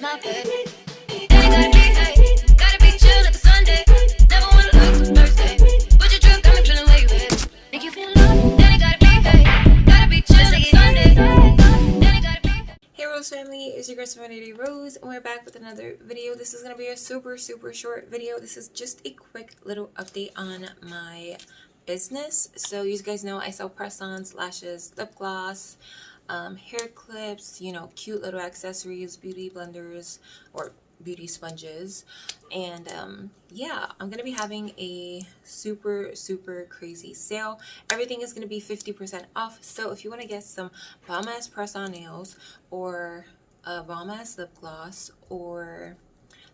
my bed. Ain't gotta be, hey, gotta be chill like a Sunday. Never wanna look too thirsty. But your drip got me feeling where you at. Make you feel love. Then it gotta be, hey, gotta be chill like a Sunday. Then it gotta be. Hey Rose family, it's your girl Serenity Rose, and we're back with another video. This is going to be a super short video. This is just a quick little update on my business. So you guys know I sell press-ons, lashes, lip gloss, hair clips, you know, cute little accessories, beauty blenders or beauty sponges. And yeah, I'm gonna be having a super crazy sale. Everything is gonna be 50% off. So if you want to get some bomb ass press-on nails or a bomb ass lip gloss or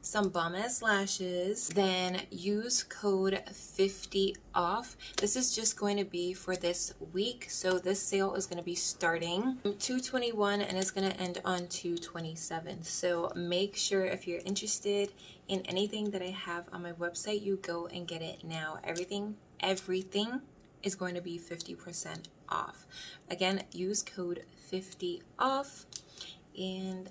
some bomb ass lashes, then use code 50OFF. This is just going to be for this week. So this sale is going to be starting 2/21 and it's going to end on 2/27. So make sure if you're interested in anything that I have on my website, you go and get it now. Everything is going to be 50% off. Again, use code 50OFF. And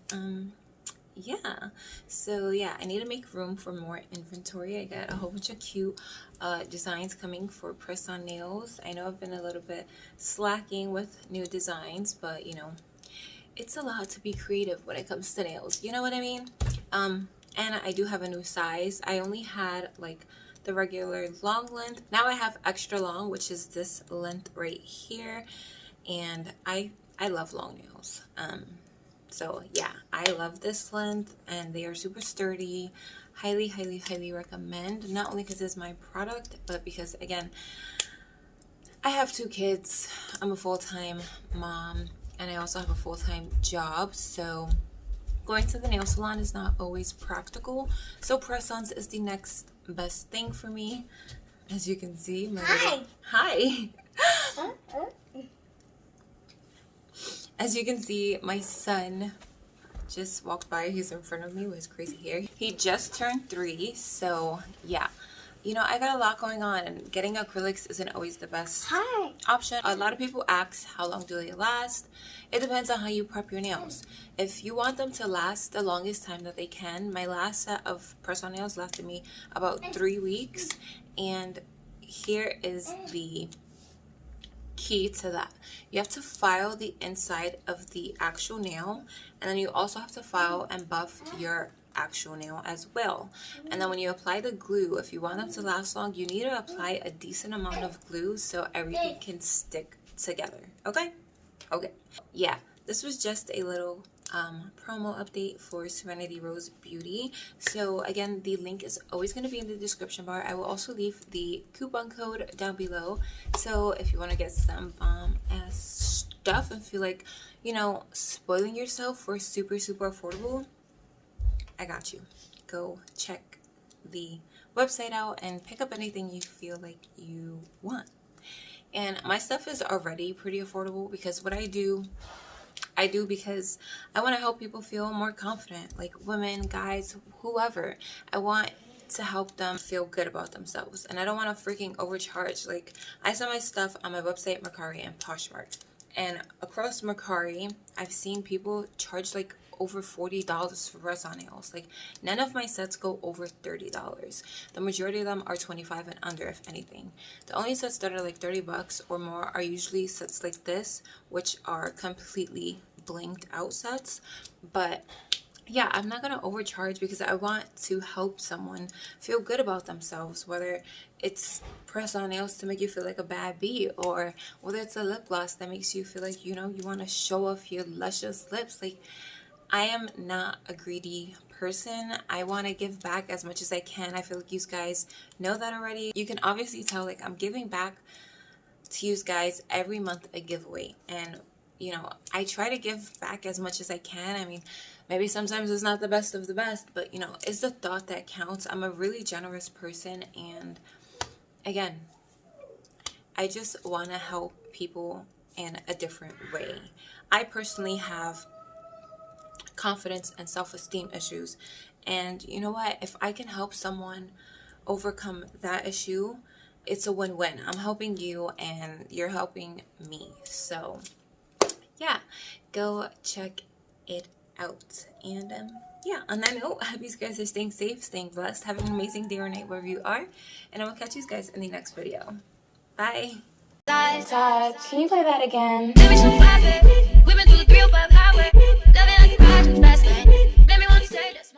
yeah, so yeah, I need to make room for more inventory. I got a whole bunch of cute designs coming for press-on nails. I know I've been a little bit slacking with new designs, but you know, it's a lot to be creative when it comes to nails, you know what I mean? And I do have a new size. I only had like the regular long length. Now I have extra long, which is this length right here, and I love long nails. So yeah, I love this length and they are super sturdy. Highly recommend. Not only because it's my product, but because again, I have 2 kids. I'm a full-time mom and I also have a full-time job. So going to the nail salon is not always practical. So press-ons is the next best thing for me. As you can see, my hi. As you can see, my son just walked by. He's in front of me with his crazy hair. He just turned 3, so yeah. You know, I got a lot going on, and getting acrylics isn't always the best option. A lot of people ask, how long do they last? It depends on how you prep your nails. If you want them to last the longest time that they can, my last set of press-on nails lasted me about 3 weeks, and here is the key to that. You have to file the inside of the actual nail, and then you also have to file and buff your actual nail as well. And then when you apply the glue, if you want them to last long, you need to apply a decent amount of glue so everything can stick together. Okay yeah, this was just a little promo update for Serenity Rose Beauty. So again, the link is always going to be in the description bar. I will also leave the coupon code down below. So if you want to get some bomb ass stuff and feel like, you know, spoiling yourself for super affordable, I got you. Go check the website out and pick up anything you feel like you want. And my stuff is already pretty affordable because what I do because I want to help people feel more confident, like women, guys, whoever. I want to help them feel good about themselves, and I don't want to freaking overcharge. Like, I sell my stuff on my website, Mercari and Poshmark, and across Mercari, I've seen people charge like over $40 for press-on nails. Like, none of my sets go over $30. The majority of them are $25 and under, if anything. The only sets that are like $30 or more are usually sets like this, which are completely blinked out sets. But yeah, I'm not gonna overcharge because I want to help someone feel good about themselves, whether it's press-on nails to make you feel like a bad bee, or whether it's a lip gloss that makes you feel like, you know, you want to show off your luscious lips. Like, I am not a greedy person. I want to give back as much as I can. I feel like you guys know that already. You can obviously tell, like, I'm giving back to you guys every month, a giveaway. And, you know, I try to give back as much as I can. I mean, maybe sometimes it's not the best of the best, but, you know, it's the thought that counts. I'm a really generous person, and again, I just want to help people in a different way. I personally have confidence and self-esteem issues, and you know what, if I can help someone overcome that issue, it's a win-win. I'm helping you and you're helping me. So yeah, go check it out. And yeah, on that note, I hope you guys are staying safe, staying blessed, having an amazing day or night wherever you are, and I will catch you guys in the next video. Bye. Can you play that again? Give me some fire, baby.